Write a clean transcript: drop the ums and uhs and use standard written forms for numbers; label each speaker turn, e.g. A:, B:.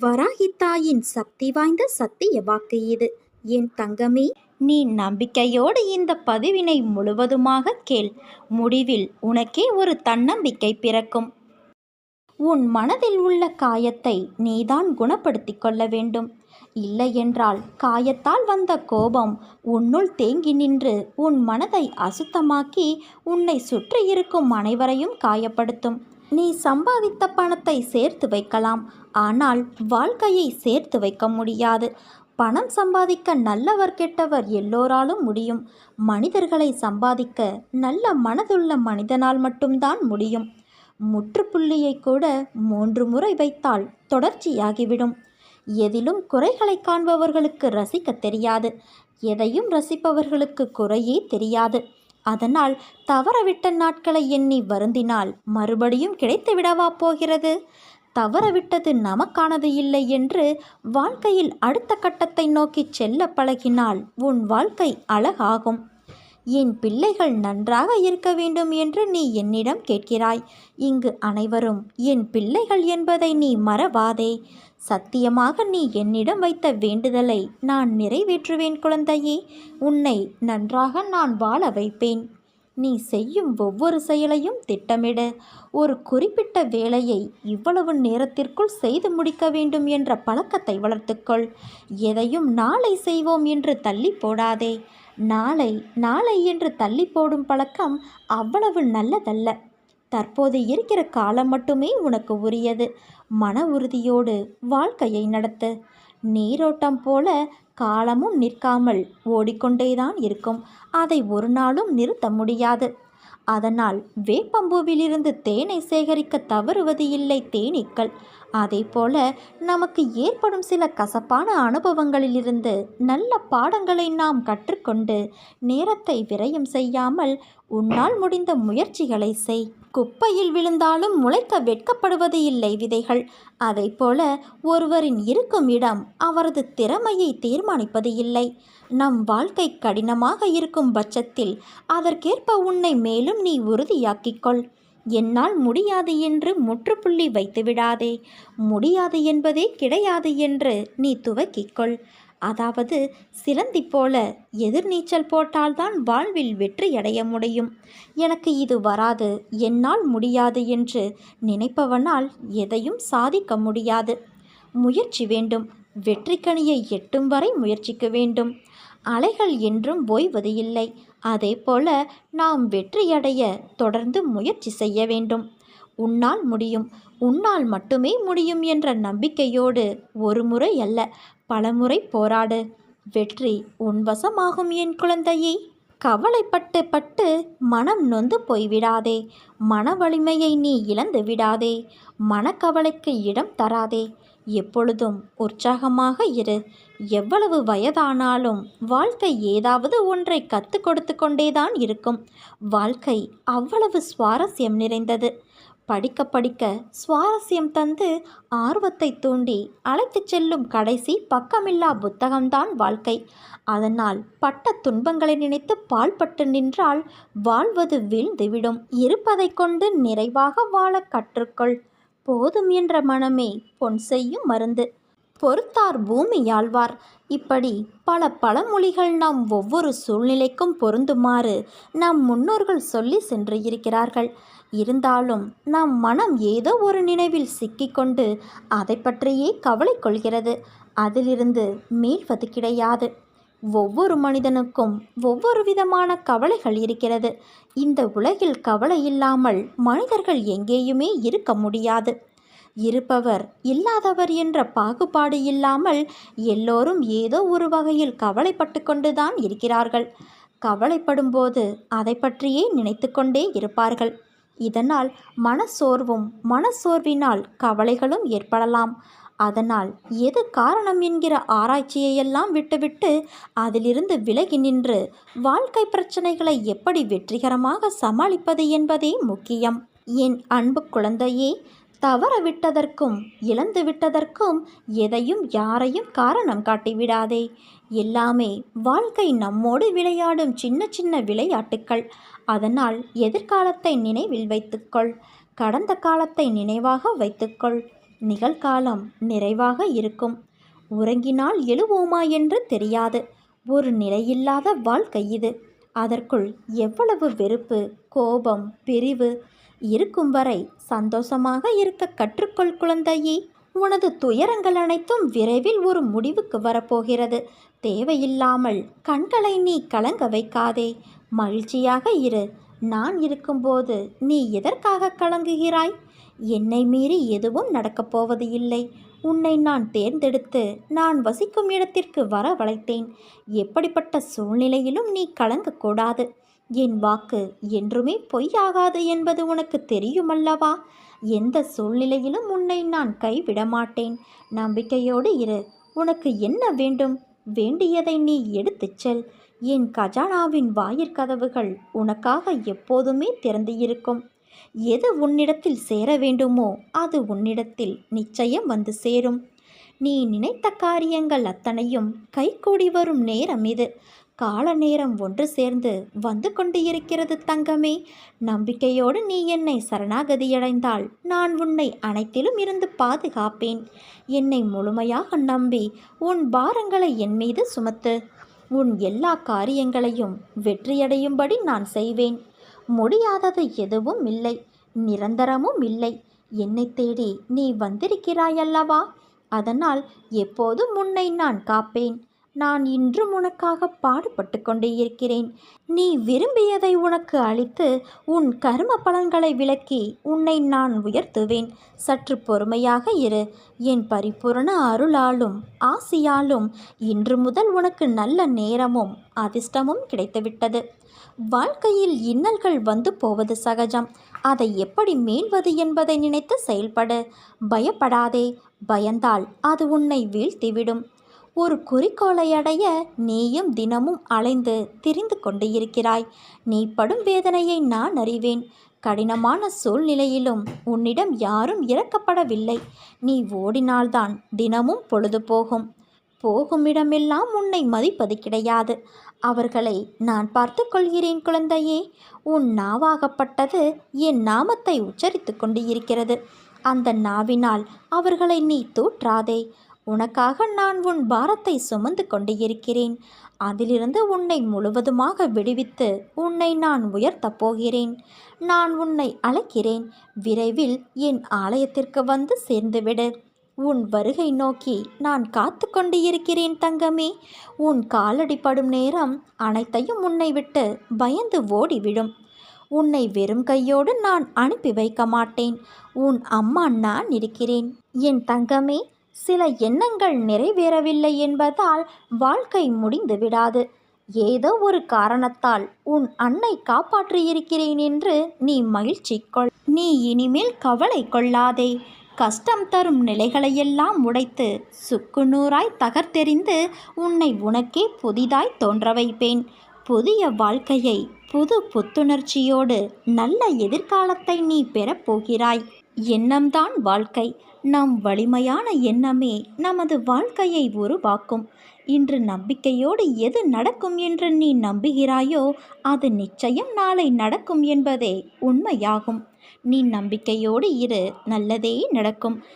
A: வராகி தாயின் சக்தி வாய்ந்த சத்திய வாக்கு இது. என் தங்கமே, நீ நம்பிக்கையோடு இந்த பதிவினை முழுவதுமாக கேள். முடிவில் உனக்கே ஒரு தன்னம்பிக்கை பிறக்கும். உன் மனதில் உள்ள காயத்தை நீதான் குணப்படுத்தி கொள்ள வேண்டும். இல்லையென்றால் காயத்தால் வந்த கோபம் உன்னுள் தேங்கி நின்று உன் மனதை அசுத்தமாக்கி உன்னை சுற்றி இருக்கும் அனைவரையும் காயப்படுத்தும். நீ சம்பாதித்த பணத்தை சேர்த்து வைக்கலாம், ஆனால் வாழ்க்கையை சேர்த்து வைக்க முடியாது. பணம் சம்பாதிக்க நல்லவர் கெட்டவர் எல்லோராலும் முடியும். மனிதர்களை சம்பாதிக்க நல்ல மனதுள்ள மனிதனால் மட்டும்தான் முடியும். முற்றுப்புள்ளியை கூட 3 முறை வைத்தால் தொடர்ச்சியாகிவிடும். எதிலும் குறைகளை காண்பவர்களுக்கு ரசிக்க தெரியாது, எதையும் ரசிப்பவர்களுக்கு குறையே தெரியாது. அதனால் தவறவிட்ட நாட்களை எண்ணி வருந்தினால் மறுபடியும் கிடைத்து விடவா போகிறது? தவறவிட்டது நமக்கானது இல்லை என்று வாழ்க்கையில் அடுத்த கட்டத்தை நோக்கி செல்ல பழகினால் உன் வாழ்க்கை அழகாகும். என் பிள்ளைகள் நன்றாக இருக்க வேண்டும் என்று நீ என்னிடம் கேட்கிறாய். இங்கு அனைவரும் என் பிள்ளைகள் என்பதை நீ மறவாதே. சத்தியமாக நீ என்னிடம் வைத்த வேண்டுதலை நான் நிறைவேற்றுவேன் குழந்தையே. உன்னை நன்றாக நான் வாழ வைப்பேன். நீ செய்யும் ஒவ்வொரு செயலையும் திட்டமிடு. ஒரு குறிப்பிட்ட வேலையை இவ்வளவு நேரத்திற்குள் செய்து முடிக்க வேண்டும் என்ற பழக்கத்தை வளர்த்துக்கொள். எதையும் நாளை செய்வோம் என்று தள்ளி போடாதே. நாளை நாளை என்று தள்ளி போடும் பழக்கம் அவ்வளவு நல்லதல்ல. தற்போது இருக்கிற காலம் மட்டுமே உனக்கு உரியது. மன உறுதியோடு வாழ்க்கையை நடத்து. நீரோட்டம் போல காலமும் நிற்காமல் ஓடிக்கொண்டேதான் இருக்கும். அதை ஒரு நாளும் நிறுத்த முடியாது. அதனால் வேப்பம்பூவிலிருந்து தேனை சேகரிக்க தவறுவது இல்லை தேனீக்கள். அதே போல நமக்கு ஏற்படும் சில கசப்பான அனுபவங்களிலிருந்து நல்ல பாடங்களை நாம் கற்றுக்கொண்டு நேரத்தை விரயம் செய்யாமல் உன்னால் முடிந்த முயற்சிகளை செய். குப்பையில் விழுந்தாலும் முளைக்க வெட்கப்படுவது இல்லை விதைகள். அதை போல ஒருவரின் இருக்கும் இடம் அவரது திறமையை தீர்மானிப்பது இல்லை. நம் வாழ்க்கை கடினமாக இருக்கும் பட்சத்தில் அதற்கேற்ப உன்னை மேலும் நீ உறுதியாக்கிக்கொள். என்னால் முடியாது என்று முற்றுப்புள்ளி வைத்து விடாதே. முடியாது என்பதே கிடையாது என்று நீ துவக்கிக்கொள். அதாவது சிலந்தி போல எதிர்நீச்சல் போட்டால்தான் வாழ்வில் வெற்றியடைய முடியும். எனக்கு இது வராது, என்னால் முடியாது என்று நினைப்பவனால் எதையும் சாதிக்க முடியாது. முயற்சி வேண்டும். வெற்றிக்கனியை எட்டும் வரை முயற்சிக்க வேண்டும். அலைகள் என்றும் ஓய்வது இல்லை. அதே போல நாம் வெற்றியடைய தொடர்ந்து முயற்சி செய்ய வேண்டும். உன்னால் முடியும், உன்னால் மட்டுமே முடியும் என்ற நம்பிக்கையோடு ஒரு முறை அல்ல பலமுறை போராடு. வெற்றி உன் வசமாகும் என் குழந்தையே. கவலைப்பட்டு பட்டு மனம் நொந்து போய்விடாதே. மன வலிமையை நீ இழந்து விடாதே. மனக்கவலைக்கு இடம் தராதே. எப்பொழுதும் உற்சாகமாக இரு. எவ்வளவு வயதானாலும் வாழ்க்கை ஏதாவது ஒன்றை கற்றுக் கொடுத்து கொண்டேதான் இருக்கும். வாழ்க்கை அவ்வளவு சுவாரஸ்யம் நிறைந்தது. படிக்க படிக்க சுவாரஸ்யம் தந்து ஆர்வத்தை தூண்டி அழைத்து செல்லும் கடைசி பக்கமில்லா புத்தகம்தான் வாழ்க்கை. அதனால் பட்ட துன்பங்களை நினைத்து பாழ்பட்டு நின்றால் வாழ்வது வீழ்ந்துவிடும். இருப்பதை கொண்டு நிறைவாக வாழ கற்றுக்கொள். போதும் என்ற மனமே பொன் செய்யும் மருந்து. பொறுத்தார் பூமி ஆழ்வார். இப்படி பல பழமொழிகள் நம் ஒவ்வொரு சூழ்நிலைக்கும் பொருந்துமாறு நம் முன்னோர்கள் சொல்லி சென்று இருக்கிறார்கள். இருந்தாலும் நம் மனம் ஏதோ ஒரு நினைவில் சிக்கிக்கொண்டு அதை பற்றியே கவலை கொள்கிறது. அதிலிருந்து மீள்வது கிடையாது. ஒவ்வொரு மனிதனுக்கும் ஒவ்வொரு விதமான கவலைகள் இருக்கிறது. இந்த உலகில் கவலை இல்லாமல் மனிதர்கள் எங்கேயுமே இருக்க முடியாது. இருப்பவர் இல்லாதவர் என்ற பாகுபாடு இல்லாமல் எல்லோரும் ஏதோ ஒரு வகையில் கவலைப்பட்டு கொண்டுதான் இருக்கிறார்கள். கவலைப்படும்போது அதை பற்றியே நினைத்து கொண்டே இருப்பார்கள். இதனால் மனசோர்வினால் கவலைகளும் ஏற்படலாம். அதனால் எது காரணம் என்கிற ஆராய்ச்சியையெல்லாம் விட்டுவிட்டு அதிலிருந்து விலகி நின்று வாழ்க்கை பிரச்சனைகளை எப்படி வெற்றிகரமாக சமாளிப்பது என்பதே முக்கியம். என் அன்பு குழந்தையே, தவறவிட்டதற்கும் இழந்து விட்டதற்கும் எதையும் யாரையும் காரணம் காட்டிவிடாதே. எல்லாமே வாழ்க்கை நம்மோடு விளையாடும் சின்ன சின்ன விளையாட்டுக்கள். அதனால் எதிர்காலத்தை நினைவில் வைத்துக்கொள். கடந்த காலத்தை நினைவாக வைத்துக்கொள். நிகழ்காலம் நிறைவாக இருக்கும். உறங்கினால் எழுவோமா என்று தெரியாது. ஒரு நிலையில்லாத வாழ்க்கை இது. அதற்குள் எவ்வளவு வெறுப்பு, கோபம், பிரிவு! இருக்கும் வரை சந்தோஷமாக இருக்க கற்றுக்கொள் குழந்தையே. உனது துயரங்கள் அனைத்தும் விரைவில் ஒரு முடிவுக்கு வரப்போகிறது. தேவையில்லாமல் கண்களை நீ கலங்க வைக்காதே. மகிழ்ச்சியாக இரு. நான் இருக்கும்போது நீ எதற்காக கலங்குகிறாய்? என்னை மீறி எதுவும் நடக்கப் போவது இல்லை. உன்னை நான் தேர்ந்தெடுத்து நான் வசிக்கும் இடத்திற்கு வரவழைத்தேன். எப்படிப்பட்ட சூழ்நிலையிலும் நீ கலங்கக்கூடாது. என் வாக்கு என்றுமே பொய்யாகாது என்பது உனக்கு தெரியுமல்லவா? எந்த சூழ்நிலையிலும் உன்னை நான் கைவிட மாட்டேன். நம்பிக்கையோடு இரு. உனக்கு என்ன வேண்டும்? வேண்டியதை நீ எடுத்துச் செல். என் கஜானாவின் வாயிற்கதவுகள் உனக்காக எப்போதுமே திறந்து இருக்கும். எது உன்னிடத்தில் சேர வேண்டுமோ அது உன்னிடத்தில் நிச்சயம் வந்து சேரும். நீ நினைத்த காரியங்கள் அத்தனையும் கைகூடி வரும் நேரம் இது. கால நேரம் ஒன்று சேர்ந்து வந்து கொண்டு இருக்கிறது தங்கமே. நம்பிக்கையோடு நீ என்னை சரணாகதியடைந்தால் நான் உன்னை அனைத்திலும் இருந்து பாதுகாப்பேன். என்னை முழுமையாக நம்பி உன் பாரங்களை என் மீது சுமத்து. உன் எல்லா காரியங்களையும் வெற்றியடையும்படி நான் செய்வேன். முடியாதது எதுவும் இல்லை, நிரந்தரமும் இல்லை. என்னை தேடி நீ வந்திருக்கிறாயல்லவா? அதனால் எப்போதும் உன்னை நான் காப்பேன். நான் இன்றும் உனக்காக பாடுபட்டு கொண்டே இருக்கிறேன். நீ விரும்பியதை உனக்கு அளித்து உன் கர்ம பலன்களை விலக்கி உன்னை நான் உயர்த்துவேன். சற்று பொறுமையாக இரு. என் பரிபூரண அருளாலும் ஆசியாலும் இன்று முதல் உனக்கு நல்ல நேரமும் அதிர்ஷ்டமும் கிடைத்துவிட்டது. வாழ்க்கையில் இன்னல்கள் வந்து போவது சகஜம். அதை எப்படி மீள்வது என்பதை நினைத்து செயல்படு. பயப்படாதே. பயந்தால் அது உன்னை வீழ்த்திவிடும். ஒரு குறிக்கோளை அடைய நீயும் தினமும் அலைந்து திரிந்து கொண்டு இருக்கிறாய். நீ படும் வேதனையை நான் அறிவேன். கடினமான சூழ்நிலையிலும் உன்னிடம் யாரும் இறக்கப்படவில்லை. நீ ஓடினால்தான் தினமும் பொழுது போகும். போகும் இடமெல்லாம் உன்னை மதிப்பது கிடையாது. அவர்களை நான் பார்த்து கொள்கிறேன் குழந்தையே. உன் நாவாகப்பட்டது என் நாமத்தை உச்சரித்து கொண்டு இருக்கிறது. அந்த நாவினால் அவர்களை நீ தூற்றாதே. உனக்காக நான் உன் பாரத்தை சுமந்து கொண்டு இருக்கிறேன். அதிலிருந்து உன்னை முழுவதுமாக விடுவித்து உன்னை நான் உயர்த்தப் போகிறேன். நான் உன்னை அழைக்கிறேன். விரைவில் என் ஆலயத்திற்கு வந்து சேர்ந்துவிடு. உன் வருகை நோக்கி நான் காத்து கொண்டு இருக்கிறேன் தங்கமே. உன் காலடி படும் நேரம் அனைத்தையும் உன்னை விட்டு பயந்து ஓடிவிடும். உன்னை வெறும் கையோடு நான் அனுப்பி வைக்க மாட்டேன். உன் அம்மா நான் இருக்கிறேன். என் தங்கமே, சில எண்ணங்கள் நிறைவேறவில்லை என்பதால் வாழ்க்கை முடிந்து விடாது. ஏதோ ஒரு காரணத்தால் உன் அன்னை காப்பாற்றியிருக்கிறேன் என்று நீ மகிழ்ச்சி கொள். நீ இனிமேல் கவலை கொள்ளாதே. கஷ்டம் தரும் நிலைகளையெல்லாம் உடைத்து சுக்குநூறாய் தகர்த்தெறிந்து உன்னை உனக்கே புதிதாய் தோன்ற வைப்பேன். புதிய வாழ்க்கையை புது புத்துணர்ச்சியோடு நல்ல எதிர்காலத்தை நீ பெறப்போகிறாய். எண்ணம்தான் வாழ்க்கை. நம் வலிமையான எண்ணமே நமது வாழ்க்கையை உருவாக்கும். இன்று நம்பிக்கையோடு எது நடக்கும் என்று நீ நம்புகிறாயோ அது நிச்சயம் நாளை நடக்கும் என்பதே உண்மையாகும். நீ நம்பிக்கையோடு இரு. நல்லதே நடக்கும்.